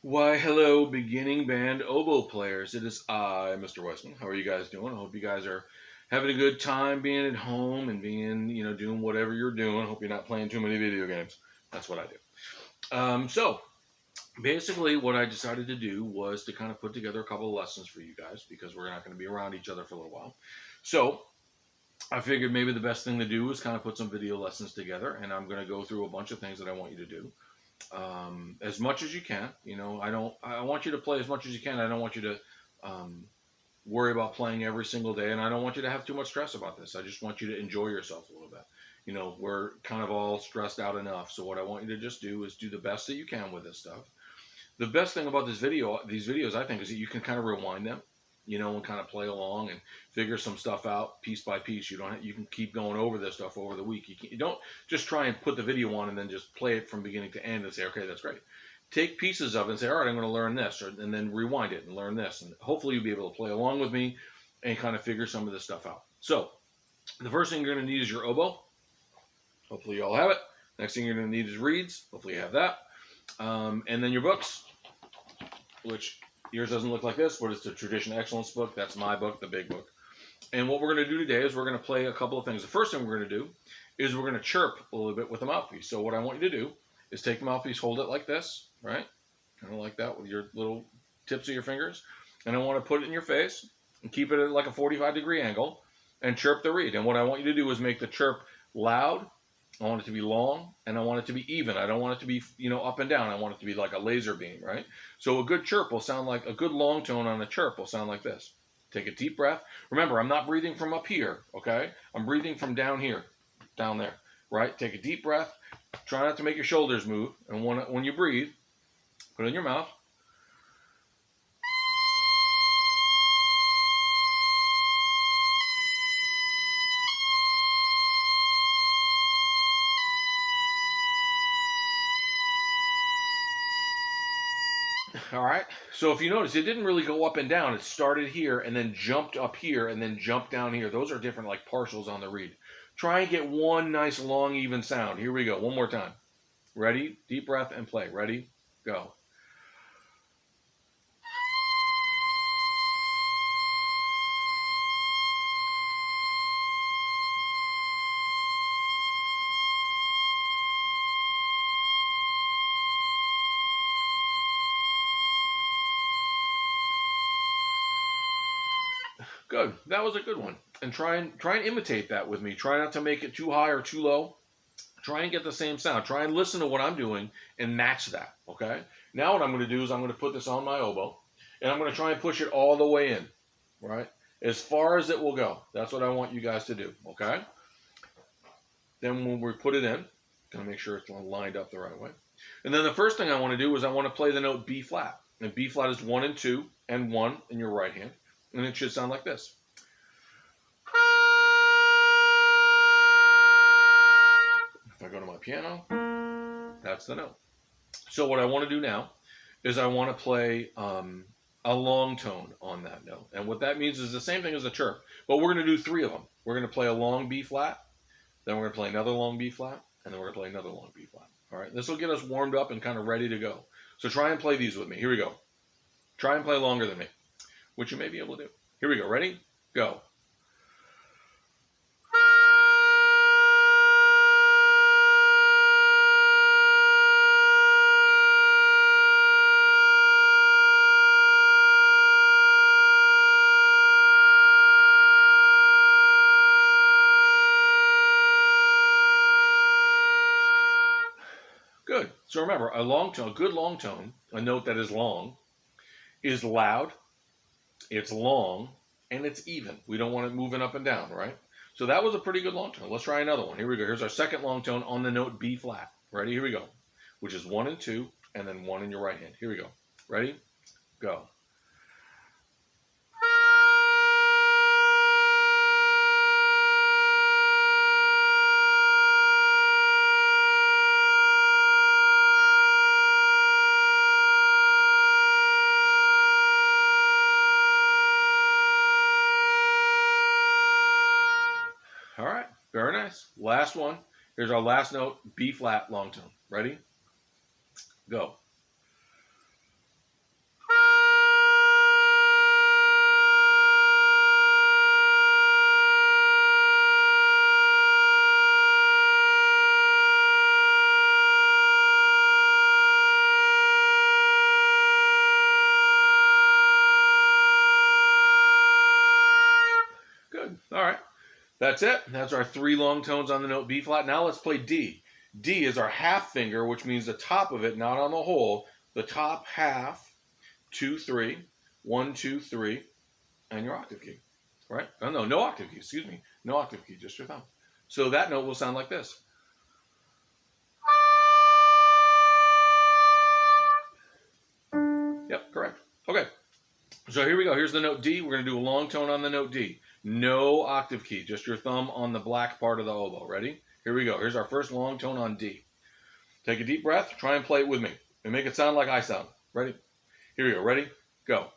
Why, hello, beginning band oboe players. It is I, Mr. Westman. How are you guys doing? I hope you guys are having a good time being at home and being, doing whatever you're doing. Hope you're not playing too many video games. That's what I do. So, basically, what I decided to do was to kind of put together a couple of lessons for you guys because we're not going to be around each other for a little while. So, I figured maybe the best thing to do is kind of put some video lessons together, and I'm going to go through a bunch of things that I want you to do as much as you can. I want you to play as much as you can. I don't want you to um, worry about playing every single day, and I don't want you to have too much stress about this. I just want you to enjoy yourself a little bit. We're kind of all stressed out enough. So what I want you to just do is do the best that you can with this stuff. The best thing about these videos, I think, is that you can kind of rewind them, and kind of play along and figure some stuff out piece by piece. You can keep going over this stuff over the week. You don't just try and put the video on and then just play it from beginning to end and say, okay, that's great. Take pieces of it and say, all right, I'm going to learn this, and then rewind it and learn this, and hopefully you'll be able to play along with me and kind of figure some of this stuff out. So the first thing you're going to need is your oboe. Hopefully you all have it. Next thing you're going to need is reeds. Hopefully you have that. And then your books, which yours doesn't look like this, but it's the Tradition Excellence book. That's my book, the big book. And what we're going to do today is we're going to play a couple of things. The first thing we're going to do is we're going to chirp a little bit with the mouthpiece. So what I want you to do is take the mouthpiece, hold it like this, right? Kind of like that with your little tips of your fingers. And I want to put it in your face and keep it at like a 45-degree angle and chirp the reed. And what I want you to do is make the chirp loud. I want it to be long, and I want it to be even. I don't want it to be, up and down. I want it to be like a laser beam, right? So a good chirp will sound like, a good long tone on a chirp will sound like this. Take a deep breath. Remember, I'm not breathing from up here, okay? I'm breathing from down here, down there, right? Take a deep breath. Try not to make your shoulders move. And when you breathe, put it in your mouth. All right. So if you notice, it didn't really go up and down. It started here and then jumped up here and then jumped down here. Those are different like partials on the reed. Try and get one nice long even sound. Here we go. One more time. Ready? Deep breath and play. Ready? Go. Good. That was a good one. And try and imitate that with me. Try not to make it too high or too low. Try and get the same sound. Try and listen to what I'm doing and match that. Okay. Now what I'm going to do is I'm going to put this on my oboe and I'm going to try and push it all the way in. Right? As far as it will go. That's what I want you guys to do. Okay. Then when we put it in, gonna make sure it's lined up the right way. And then the first thing I want to do is I want to play the note B flat. And B flat is 1 and 2 and 1 in your right hand. And it should sound like this. If I go to my piano, that's the note. So what I want to do now is I want to play a long tone on that note. And what that means is the same thing as a chirp, but we're going to do 3 of them. We're going to play a long B flat, then we're going to play another long B flat, and then we're going to play another long B flat. All right, this will get us warmed up and kind of ready to go. So try and play these with me. Here we go. Try and play longer than me, which you may be able to do. Here we go. Ready? Go. Good. So remember, a long tone, a good long tone, a note that is long, is loud, it's long, and it's even. We don't want it moving up and down, right? So that was a pretty good long tone. Let's try another one. Here we go. Here's our second long tone on the note B flat. Ready? Here we go. Which is 1 and 2, and then 1 in your right hand. Here we go. Ready? Go. All right. Very nice. Last one. Here's our last note, B flat long tone. Ready? Go. All right. That's it. That's our 3 long tones on the note B flat. Now let's play D. D is our half finger, which means the top of it, not on the whole. The top half, 2, 3, 1, 2, 3, and your octave key. Right? Oh, no, no octave key. Excuse me. No octave key, just your thumb. So that note will sound like this. Yep, correct. Okay. So here we go. Here's the note D. We're going to do a long tone on the note D. No octave key, just your thumb on the black part of the oboe. Ready? Here we go. Here's our first long tone on D. Take a deep breath. Try and play it with me. And make it sound like I sound. Ready? Here we go. Ready? Go.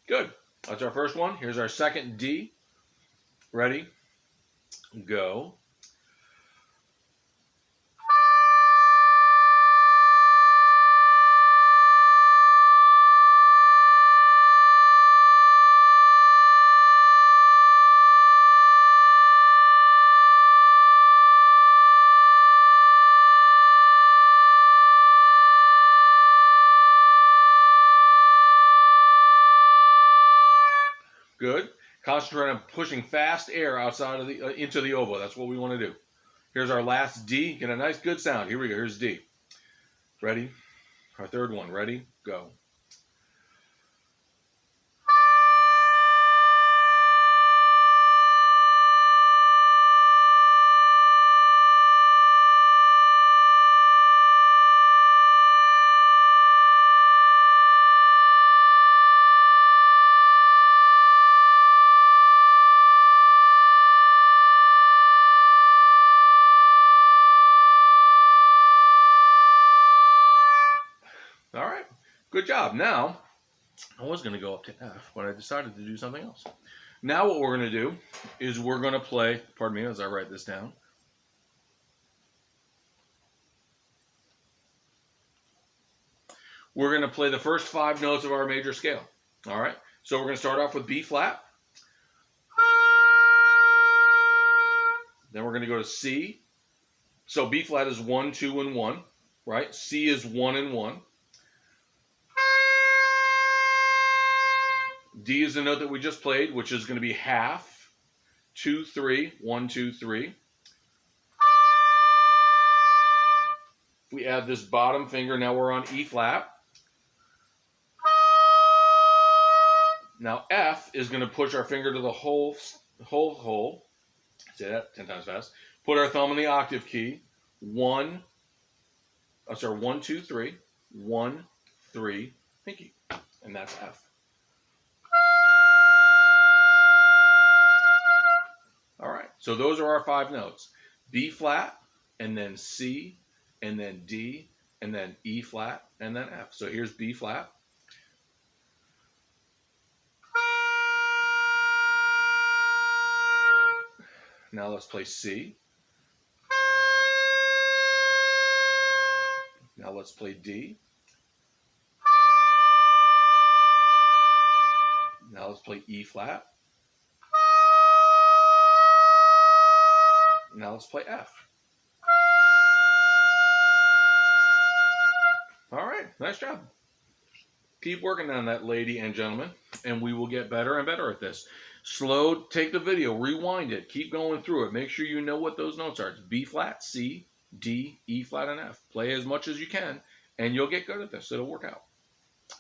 Good. That's our first one. Here's our second D. Ready? Go. Good. Concentrate on pushing fast air outside of the into the oboe. That's what we want to do. Here's our last D. Get a nice good sound. Here we go. Here's D. Ready? Our third one. Ready? Go. All right. Good job. Now, I was going to go up to F, but I decided to do something else. Now what we're going to do is we're going to play, pardon me as I write this down. We're going to play the first 5 notes of our major scale. All right. So we're going to start off with B flat. Then we're going to go to C. So B flat is 1, 2, and 1, right? C is 1 and 1. D is the note that we just played, which is going to be half, 2, 3, 1, 2, 3. We add this bottom finger, now we're on E flat. Now F is going to push our finger to the whole hole. Say that 10 times fast. Put our thumb on the octave key. 1, 2, 3, 1, 3, pinky. And that's F. All right, so those are our 5 notes. B flat, and then C, and then D, and then E flat, and then F. So here's B flat. Now let's play C. Now let's play D. Now let's play E flat. Now let's play F. All right, nice job. Keep working on that, lady and gentlemen, and we will get better and better at this. Take the video, rewind it, keep going through it. Make sure you know what those notes are. It's B flat, C, D, E flat, and F. Play as much as you can, and you'll get good at this. It'll work out.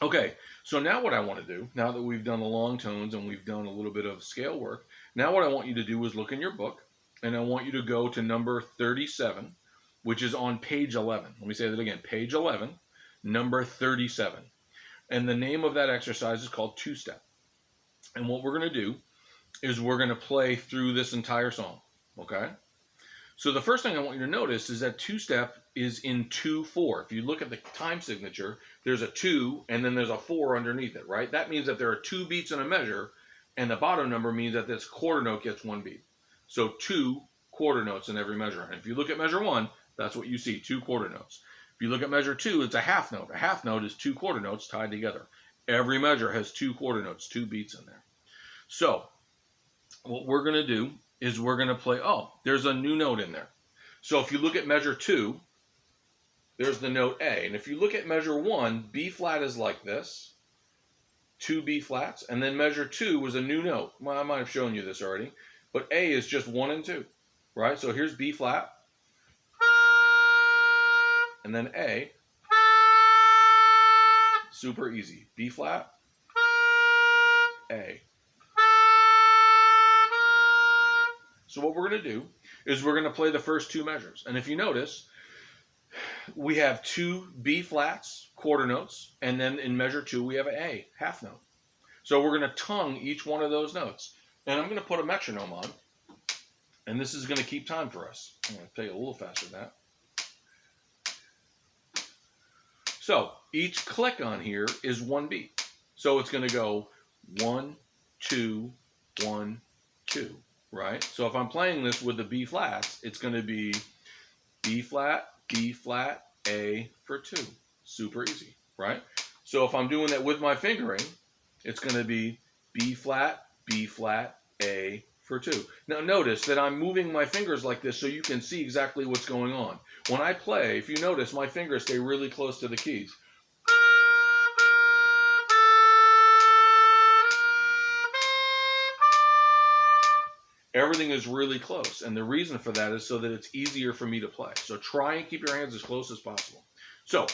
Okay, so now what I want to do, now that we've done the long tones and we've done a little bit of scale work, now what I want you to do is look in your book, and I want you to go to number 37, which is on page 11. Let me say that again, page 11, number 37. And the name of that exercise is called two-step. And what we're going to do is we're going to play through this entire song, okay? So the first thing I want you to notice is that two-step is in 2/4. If you look at the time signature, there's a 2 and then there's a 4 underneath it, right? That means that there are 2 beats in a measure, and the bottom number means that this quarter note gets 1 beat. So 2 quarter notes in every measure. And if you look at measure 1, that's what you see, 2 quarter notes. If you look at measure 2, it's a half note. A half note is 2 quarter notes tied together. Every measure has 2 quarter notes, 2 beats in there. So what we're going to do is we're going to play, oh, there's a new note in there. So if you look at measure 2, there's the note A. And if you look at measure 1, B flat is like this, 2 B flats, and then measure 2 was a new note. Well, I might have shown you this already, but A is just 1 and 2, right? So here's B flat, and then A, super easy. B flat, A. So what we're going to do is we're going to play the first 2 measures. And if you notice, we have 2 B flats, quarter notes, and then in measure 2 we have an A, half note. So we're going to tongue each one of those notes. And I'm going to put a metronome on, and this is going to keep time for us. I'm going to play a little faster than that. So each click on here is 1 beat. So it's going to go 1, 2, 1, 2, right? So if I'm playing this with the B flats, it's going to be B flat, A for 2. Super easy, right? So if I'm doing that with my fingering, it's going to be B flat, A for 2. Now notice that I'm moving my fingers like this so you can see exactly what's going on. When I play, if you notice, my fingers stay really close to the keys. Everything is really close, and the reason for that is so that it's easier for me to play. So try and keep your hands as close as possible. So,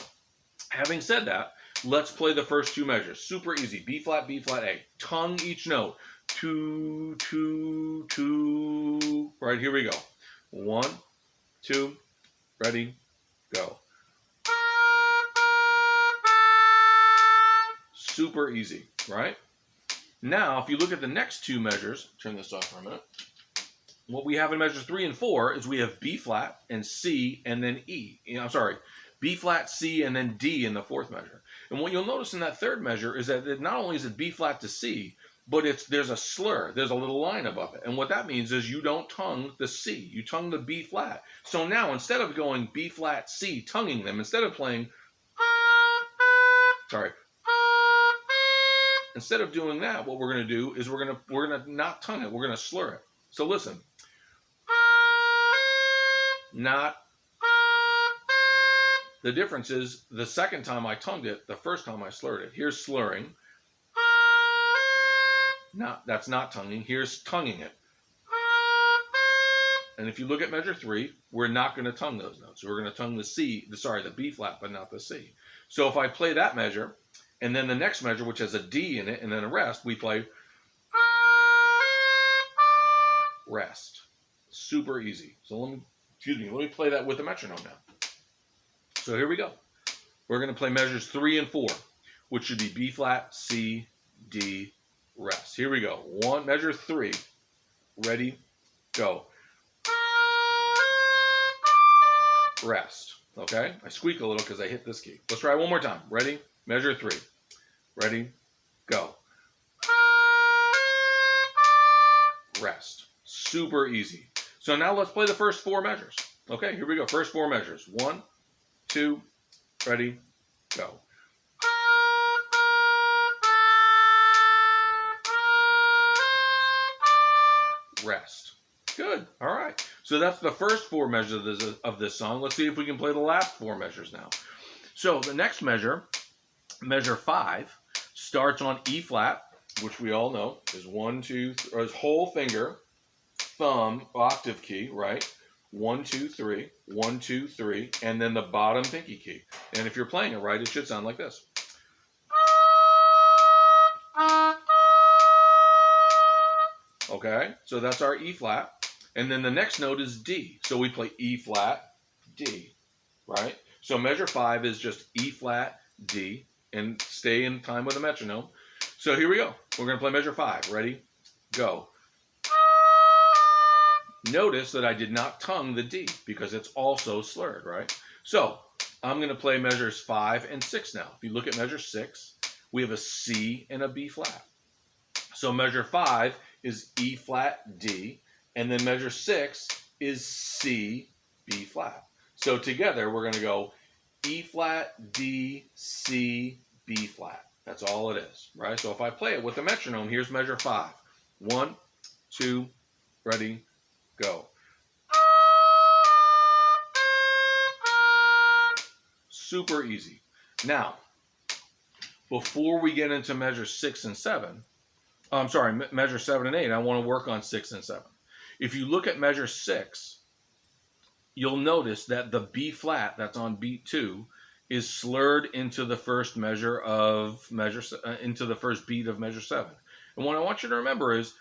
having said that, let's play the first 2 measures. Super easy. B flat, A. Tongue each note. 2, 2, 2. Right, here we go. 1, 2, ready, go. Super easy, right? Now, if you look at the next 2 measures, turn this off for a minute. What we have in measures 3 and 4 is we have B flat and C and then E. I'm sorry, B flat, C, and then D in the 4th measure. And what you'll notice in that 3rd measure is that not only is it B flat to C, but there's a slur. There's a little line above it. And what that means is you don't tongue the C. You tongue the B flat. So now instead of going B flat, C, tonguing them, instead of playing, instead of doing that, what we're going to do is we're going to not tongue it. We're going to slur it. So listen. Not. The difference is the second time I tongued it, the first time I slurred it. Here's slurring. That's not tonguing. Here's tonguing it. And if you look at measure 3, we're not going to tongue those notes. We're going to tongue the B flat, but not the C. So if I play that measure, and then the next measure, which has a D in it, and then a rest, we play rest. Super easy. So let me play that with the metronome now. So here we go. We're going to play measures 3 and 4, which should be B flat, C, D, rest. Here we go. Measure 3. Ready, go. Rest. Okay? I squeak a little because I hit this key. Let's try it one more time. Ready? Measure 3. Ready, go. Rest. Super easy. So now let's play the first 4 measures. Okay, here we go. First 4 measures. 1, 2, ready, go. Rest. Good. All right. So that's the first 4 measures of this song. Let's see if we can play the last 4 measures now. So the next measure, measure 5, starts on E flat, which we all know is 1, 2, or his whole finger, thumb, octave key, right? 1, 2, 3, 1, 2, 3, and then the bottom pinky key. And if you're playing it right, it should sound like this. Okay, so that's our E flat. And then the next note is D. So we play E flat, D, right? So measure 5 is just E flat, D, and stay in time with a metronome. So here we go. We're going to play measure 5. Ready? Go. Notice that I did not tongue the D because it's also slurred, right? So I'm going to play measures 5 and 6 now. If you look at measure 6, we have a C and a B flat. So measure 5 is E flat, D, and then measure 6 is C, B flat. So together we're going to go E flat, D, C, B flat. That's all it is, right? So if I play it with the metronome, here's measure 5. 1, 2, ready, go. Super easy. Now, before we get into measure 6 and 7, measure 7 and 8, I want to work on 6 and 7. If you look at measure 6, you'll notice that the B flat that's on beat 2 is slurred into the first into the first beat of measure 7. And what I want you to remember is,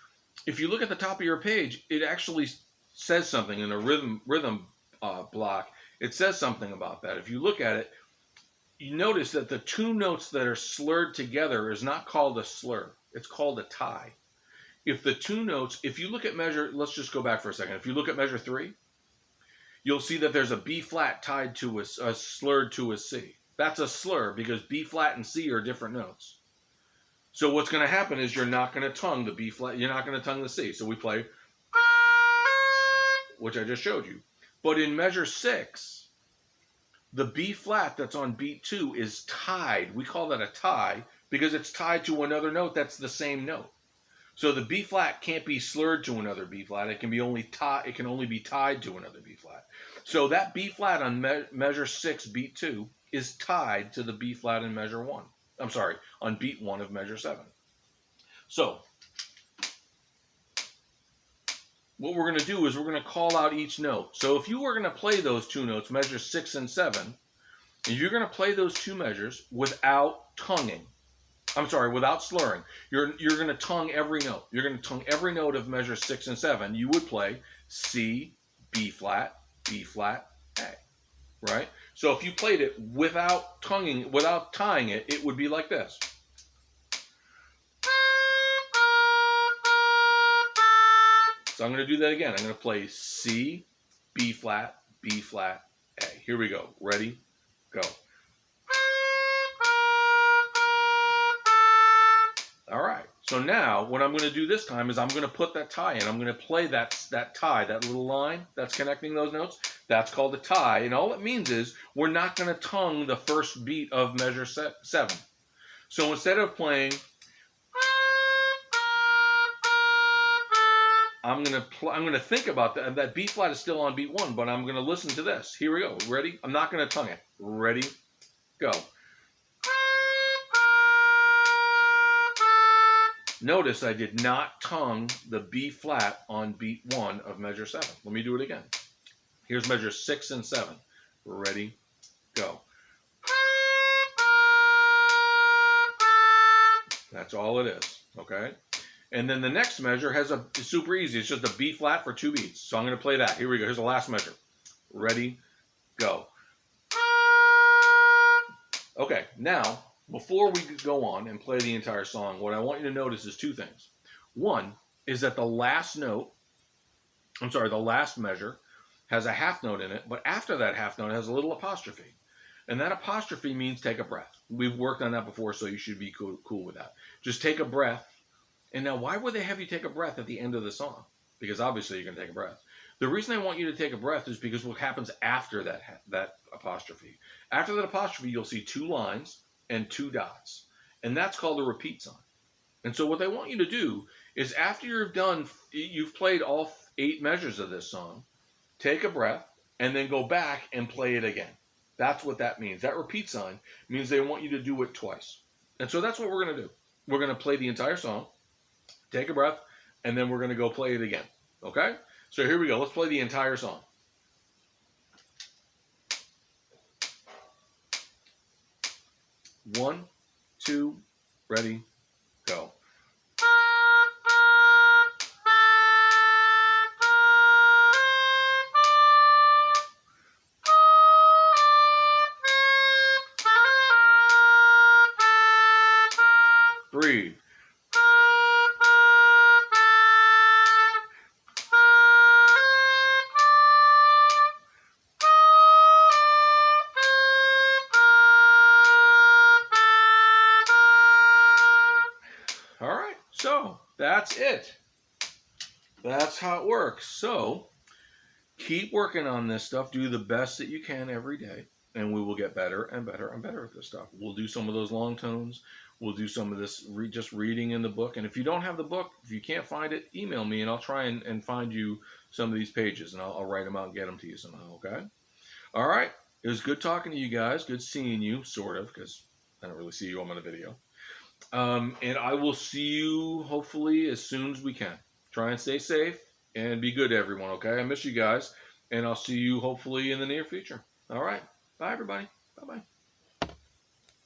if you look at the top of your page, it actually says something in a rhythm block. It says something about that. If you look at it, you notice that the two notes that are slurred together is not called a slur. It's called a tie. If the two notes, if you look at measure, let's just go back for a second. If you look at measure 3, you'll see that there's a B flat tied to a slurred to a C. That's a slur because B flat and C are different notes. So what's going to happen is you're not going to tongue the B flat, you're not going to tongue the C. So we play, which I just showed you. But in measure 6, the B flat that's on beat 2 is tied. We call that a tie because it's tied to another note that's the same note. So the B flat can't be slurred to another B flat. It can only be tied to another B flat. So that B flat on measure 6, beat 2, is tied to the B flat in measure 1. I'm sorry, on beat 1 of measure 7. So what we're going to do is we're going to call out each note. So if you were going to play those two notes, measure 6 and 7, you're going to play those two measures without tonguing. Without slurring. You're going to tongue every note. You're going to tongue every note of measure 6 and 7. You would play C, B flat, A. Right? So if you played it without tying it, it would be like this. So I'm going to do that again. I'm going to play C, B flat, A. Here we go. Ready? Go. All right. So now what I'm going to do this time is I'm going to put that tie in. I'm going to play that tie, that little line that's connecting those notes. That's called a tie. And all it means is we're not going to tongue the first beat of measure 7. So instead of playing, I'm going to think about that B flat is still on beat 1, but I'm going to listen to this. Here we go. Ready? I'm not going to tongue it. Ready? Go. Notice I did not tongue the B flat on beat 1 of measure 7. Let me do it again. Here's measure 6 and 7. Ready? Go. That's all it is. Okay? And then the next measure it's super easy. It's just a B flat for 2 beats. So I'm going to play that. Here we go. Here's the last measure. Ready? Go. Okay, now, before we go on and play the entire song, what I want you to notice is 2 things. One is that the last measure has a half note in it, but after that half note it has a little apostrophe. And that apostrophe means take a breath. We've worked on that before, so you should be cool with that. Just take a breath. And now, why would they have you take a breath at the end of the song? Because obviously you're going to take a breath. The reason I want you to take a breath is because what happens after that apostrophe. After that apostrophe, you'll see 2 lines and 2 dots. And that's called a repeat sign. And so what they want you to do is after you've played all 8 measures of this song, take a breath and then go back and play it again. That's what that means. That repeat sign means they want you to do it twice. And so that's what we're going to do. We're going to play the entire song, take a breath, and then we're going to go play it again. Okay? So here we go. Let's play the entire song. 1, 2, ready, go. 3. All right, so that's it. That's how it works. So keep working on this stuff. Do the best that you can every day, and we will get better and better and better at this stuff. We'll do some of those long tones. We'll do some of this just reading in the book. And if you don't have the book, if you can't find it, email me and I'll try and find you some of these pages and I'll write them out and get them to you somehow. Okay. All right. It was good talking to you guys. Good seeing you, sort of, because I don't really see you on the video. And I will see you hopefully as soon as we can. Try and stay safe and be good, everyone. Okay. I miss you guys, and I'll see you hopefully in the near future. All right. Bye, everybody. Bye bye.